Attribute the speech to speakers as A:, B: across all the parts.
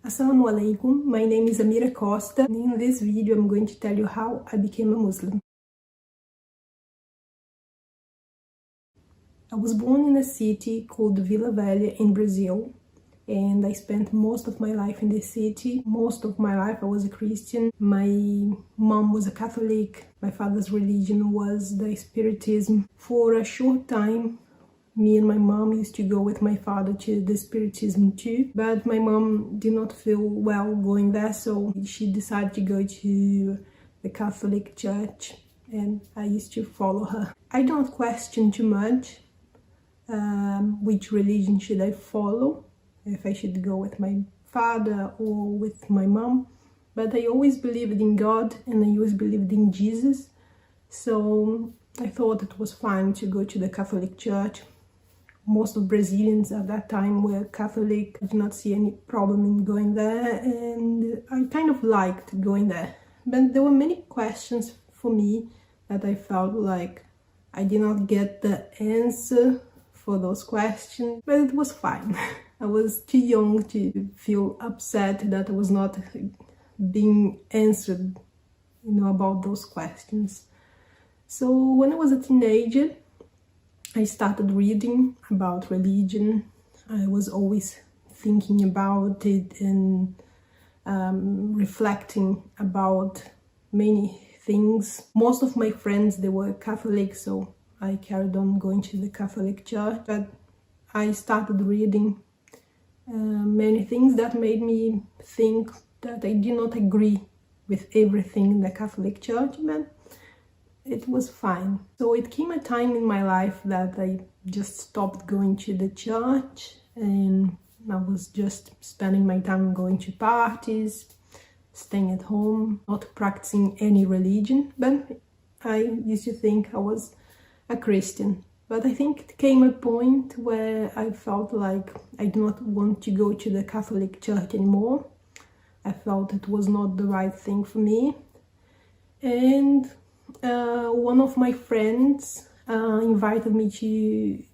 A: Assalamu alaikum, my name is Amira Costa and in this video I'm going to tell you how I became a Muslim. I was born in a city called Vila Velha in Brazil and I spent most of my life in this city. Most of my life I was a Christian. My mom was a Catholic. My father's religion was the Spiritism. For a short time me and my mom used to go with my father to the Spiritism too, but my mom did not feel well going there, so she decided to go to the Catholic Church and I used to follow her. I don't question too much which religion should I follow, if I should go with my father or with my mom, but I always believed in God and I always believed in Jesus, so I thought it was fine to go to the Catholic Church. Most of Brazilians at that time were Catholic. I did not see any problem in going there and I kind of liked going there. But there were many questions for me that I felt like I did not get the answer for those questions, but it was fine. I was too young to feel upset that I was not being answered, about those questions. So when I was a teenager, I started reading about religion. I was always thinking about it and reflecting about many things. Most of my friends, they were Catholic, so I carried on going to the Catholic Church. But I started reading many things that made me think that I did not agree with everything in the Catholic Church, but it was fine. So it came a time in my life that I just stopped going to the church and I was just spending my time going to parties, staying at home, not practicing any religion, but I used to think I was a Christian. But I think it came a point where I felt like I do not want to go to the Catholic Church anymore. I felt it was not the right thing for me. And one of my friends invited me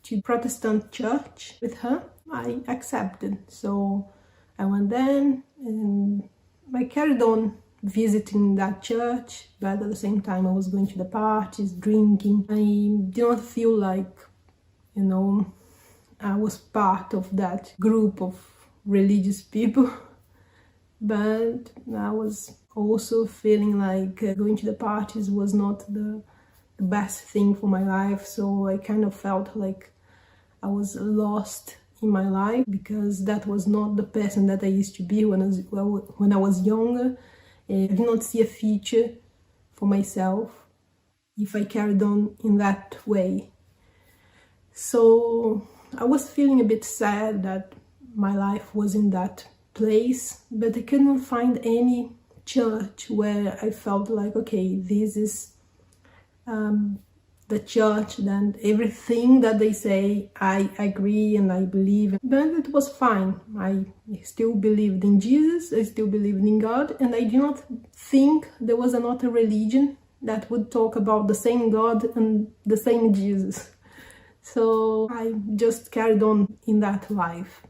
A: to Protestant church with her. I accepted, so I went then and I carried on visiting that church, but at the same time I was going to the parties, drinking. I did not feel like, I was part of that group of religious people, but I was also feeling like going to the parties was not the best thing for my life, so I kind of felt like I was lost in my life because that was not the person that I used to be when I was younger. I did not see a future for myself if I carried on in that way. So I was feeling a bit sad that my life was in that place, but I couldn't find any church where I felt like, okay, this is the church, then everything that they say I agree and I believe. But it was fine. I still believed in Jesus, I still believed in God, and I did not think there was another religion that would talk about the same God and the same Jesus. So I just carried on in that life.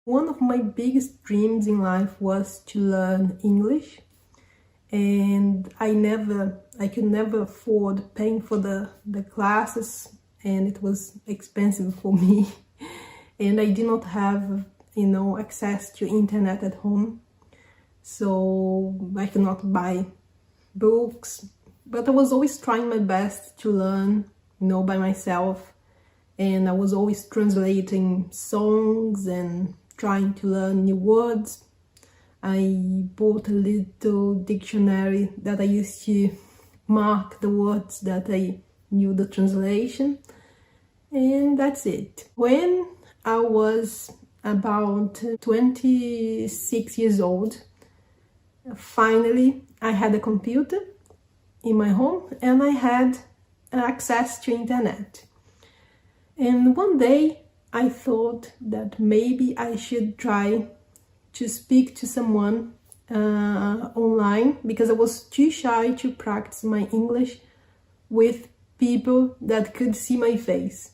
A: One of my biggest dreams in life was to learn English, and I could never afford paying for the classes, and it was expensive for me and I did not have access to internet at home, so I could not buy books, but I was always trying my best to learn by myself, and I was always translating songs and trying to learn new words. I bought a little dictionary that I used to mark the words that I knew the translation, and that's it. When I was about 26 years old, finally I had a computer in my home and I had access to internet. And one day I thought that maybe I should try to speak to someone online, because I was too shy to practice my English with people that could see my face.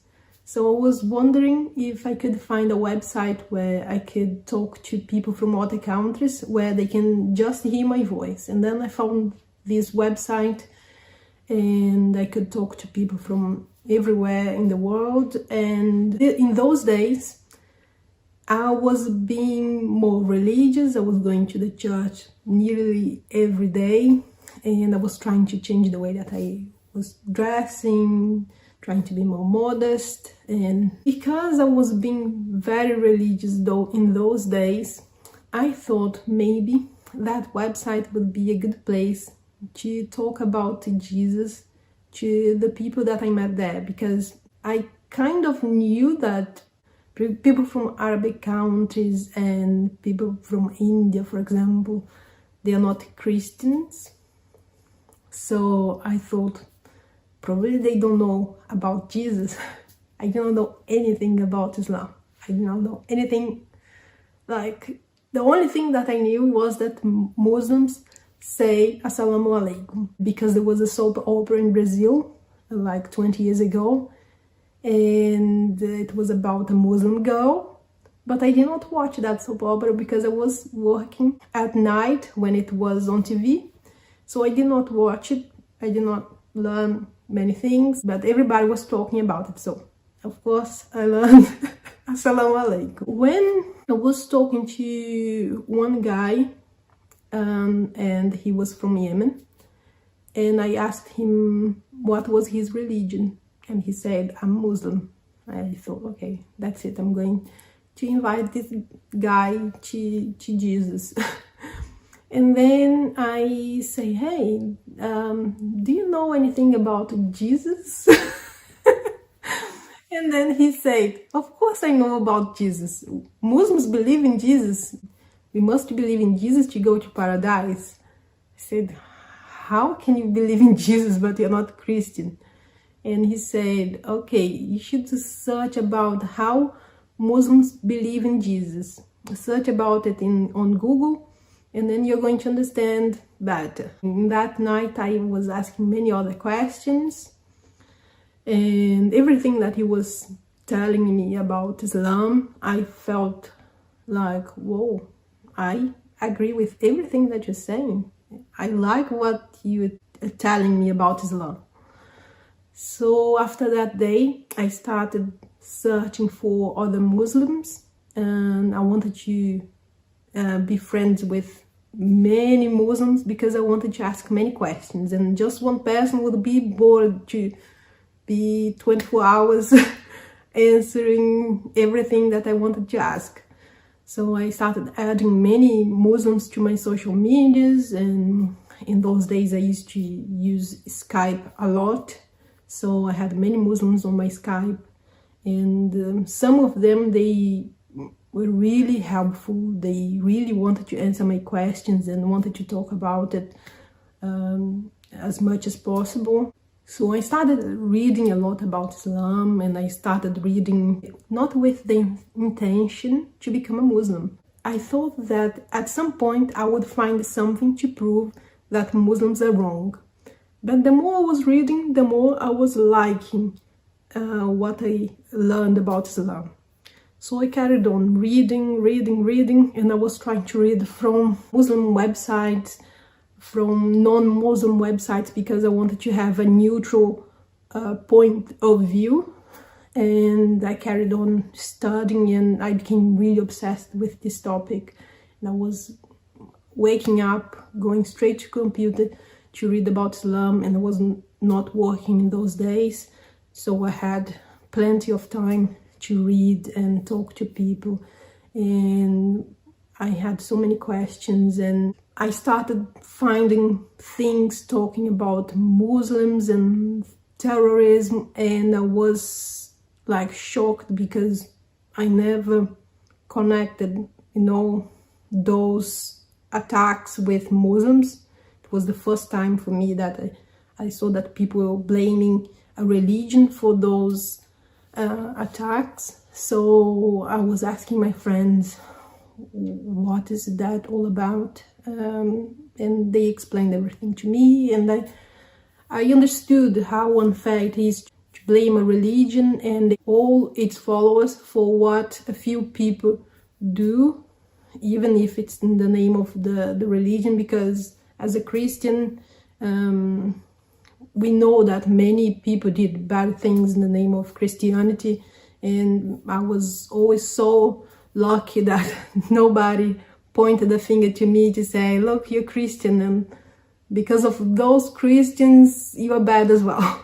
A: So I was wondering if I could find a website where I could talk to people from other countries where they can just hear my voice. And then I found this website, and I could talk to people from everywhere in the world. And in those days, I was being more religious. I was going to the church nearly every day, and I was trying to change the way that I was dressing, trying to be more modest. And because I was being very religious though in those days, I thought maybe that website would be a good place to talk about Jesus to the people that I met there, because I kind of knew that people from Arabic countries and people from India, for example, they are not Christians. So I thought probably they don't know about Jesus. I don't know anything about Islam. I don't know anything. Like, the only thing that I knew was that Muslims say Assalamu alaikum, because there was a soap opera in Brazil like 20 years ago, and it was about a Muslim girl. But I did not watch that soap opera because I was working at night when it was on TV. So I did not watch it. I did not learn many things, but everybody was talking about it. So of course I learned Assalamu alaikum. When I was talking to one guy, and he was from Yemen, and I asked him what was his religion, and he said, I'm Muslim. I thought, okay, that's it, I'm going to invite this guy to Jesus. And then I say, hey, do you know anything about Jesus? And then he said, of course I know about Jesus. Muslims believe in Jesus. We must believe in Jesus to go to paradise. I said, how can you believe in Jesus but you're not Christian? And he said, okay, you should search about how Muslims believe in Jesus. Search about it on Google, and then you're going to understand better. And that night I was asking many other questions, and everything that he was telling me about Islam, I felt like, whoa, I agree with everything that you're saying. I like what you're telling me about Islam. So after that day, I started searching for other Muslims, and I wanted to be friends with many Muslims because I wanted to ask many questions, and just one person would be bored to be 24 hours answering everything that I wanted to ask. So I started adding many Muslims to my social medias, and in those days I used to use Skype a lot. So I had many Muslims on my Skype, and some of them, they were really helpful. They really wanted to answer my questions and wanted to talk about it as much as possible. So I started reading a lot about Islam, and I started reading not with the intention to become a Muslim. I thought that at some point I would find something to prove that Muslims are wrong. But the more I was reading, the more I was liking what I learned about Islam. So I carried on reading, and I was trying to read from Muslim websites, from non-Muslim websites, because I wanted to have a neutral point of view. And I carried on studying, and I became really obsessed with this topic. And I was waking up, going straight to computer to read about Islam, and I was not working in those days, so I had plenty of time to read and talk to people, and I had so many questions, and I started finding things talking about Muslims and terrorism, and I was like shocked because I never connected, those attacks with Muslims. It was the first time for me that I saw that people were blaming a religion for those attacks. So I was asking my friends, what is that all about? And they explained everything to me, and I understood how unfair it is to blame a religion and all its followers for what a few people do, even if it's in the name of the religion, because as a Christian, we know that many people did bad things in the name of Christianity, and I was always so lucky that nobody pointed a finger to me to say, look, you're Christian, and because of those Christians, you are bad as well.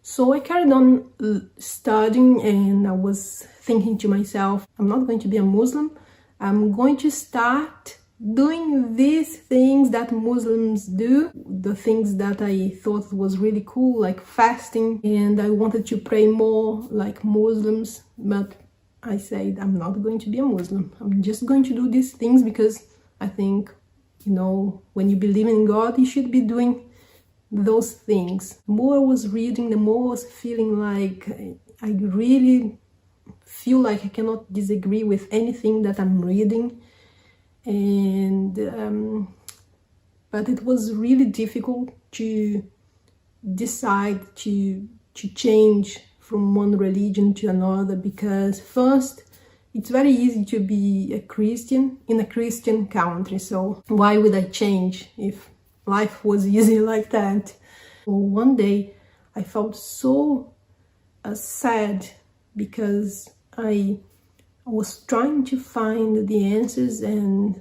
A: So I carried on studying, and I was thinking to myself, I'm not going to be a Muslim. I'm going to start doing these things that Muslims do, the things that I thought was really cool, like fasting, and I wanted to pray more like Muslims, but I said, I'm not going to be a Muslim. I'm just going to do these things because I think, you know, when you believe in God, you should be doing those things. The more I was reading, the more I was feeling like I really feel like I cannot disagree with anything that I'm reading. And but it was really difficult to decide to change from one religion to another, because first, it's very easy to be a Christian in a Christian country, so why would I change if life was easy like that? Well, one day I felt so sad because I was trying to find the answers, and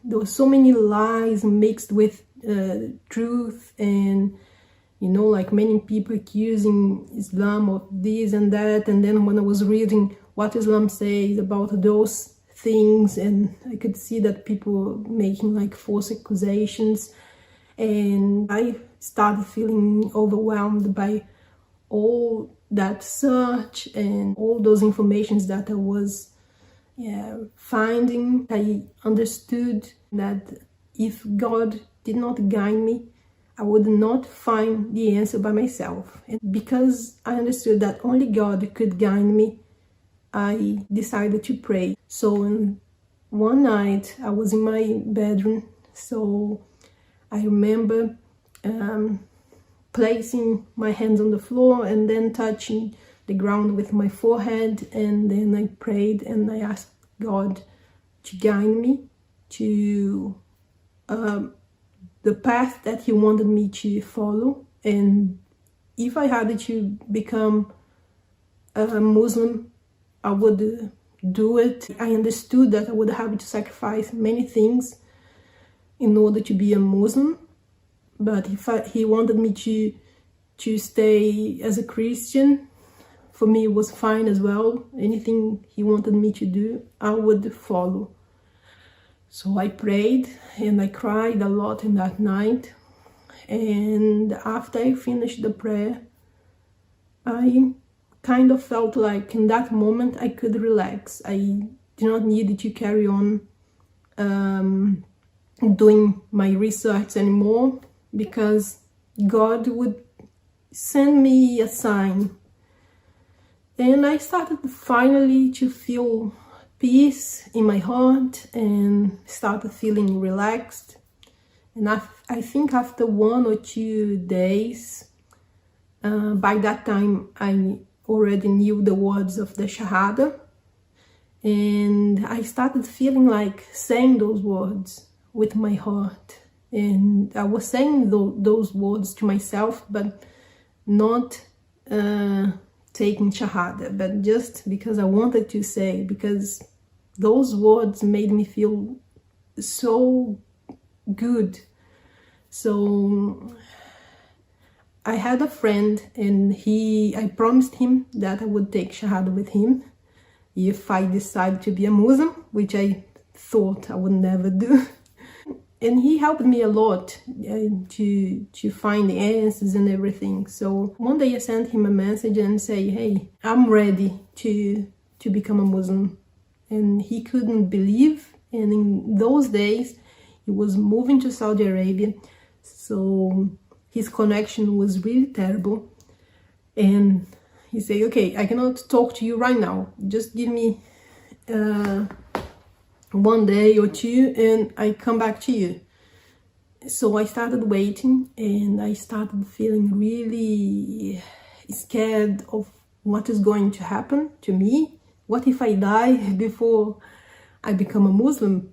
A: there were so many lies mixed with truth, and you know, like many people accusing Islam of this and that. And then when I was reading what Islam says about those things, and I could see that people making like false accusations, and I started feeling overwhelmed by all that search and all those informations that I was finding. I understood that if God did not guide me, I would not find the answer by myself. And because I understood that only God could guide me, I decided to pray. So one night I was in my bedroom, so I remember placing my hands on the floor and then touching the ground with my forehead, and then I prayed and I asked God to guide me to the path that He wanted me to follow. And if I had to become a Muslim, I would do it. I understood that I would have to sacrifice many things in order to be a Muslim, but if He wanted me to stay as a Christian, for me it was fine as well. Anything He wanted me to do, I would follow. So I prayed and I cried a lot in that night, and after I finished the prayer, I kind of felt like in that moment I could relax. I did not need to carry on doing my research anymore, because God would send me a sign. And I started finally to feel peace in my heart and started feeling relaxed. And I think after 1 or 2 days, by that time I already knew the words of the Shahada, and I started feeling like saying those words with my heart. And I was saying those words to myself, but not taking Shahada, but just because I wanted to say, because those words made me feel so good. So I had a friend, and I promised him that I would take Shahada with him if I decided to be a Muslim, which I thought I would never do. And he helped me a lot to find the answers and everything. So one day I sent him a message and say, hey, I'm ready to become a Muslim. And he couldn't believe. And in those days, he was moving to Saudi Arabia. So his connection was really terrible. And he said, okay, I cannot talk to you right now. Just give me 1 day or 2 and I come back to you. So I started waiting, and I started feeling really scared of what is going to happen to me. What if I die before I become a Muslim?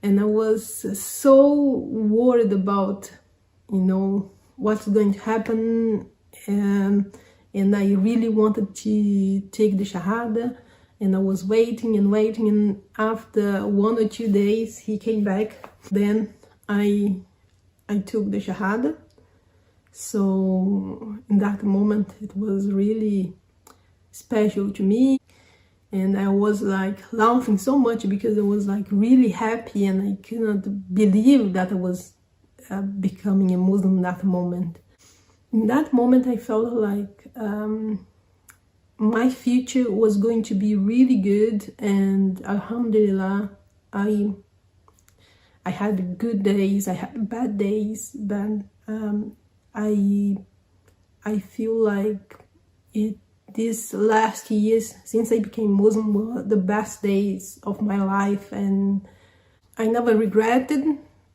A: And I was so worried about, what's going to happen. And I really wanted to take the Shahada. And I was waiting and waiting. And after 1 or 2 days, he came back. Then I took the Shahada. So in that moment, it was really special to me. And I was like laughing so much because I was like really happy, and I couldn't believe that I was becoming a Muslim in that moment. In that moment, I felt like my future was going to be really good, and Alhamdulillah, I had good days, I had bad days, but I feel like these last years since I became Muslim were the best days of my life, and I never regretted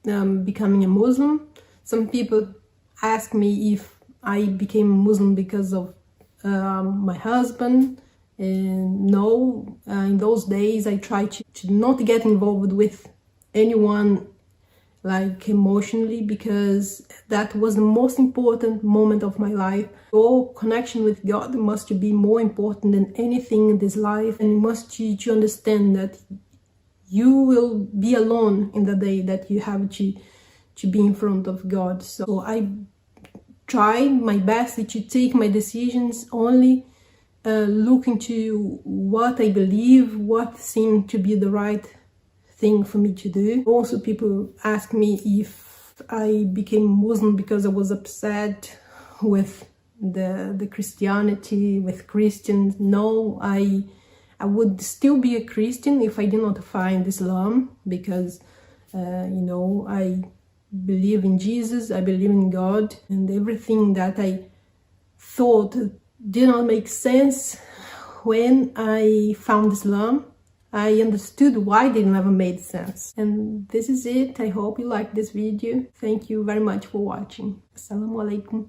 A: becoming a Muslim. Some people ask me if I became Muslim because of my husband, and no, in those days I tried to not get involved with anyone like emotionally, because that was the most important moment of my life. Your connection with God must be more important than anything in this life, and you must to understand that you will be alone in the day that you have to be in front of God. So I try my best to take my decisions only looking to what I believe, what seemed to be the right thing for me to do. Also, people ask me if I became Muslim because I was upset with the Christianity, with Christians. No, I would still be a Christian if I did not find Islam, because I believe in Jesus, I believe in God, and everything that I thought did not make sense when I found Islam, I understood why they never made sense. And this is it. I hope you liked this video. Thank you very much for watching. Assalamu alaikum.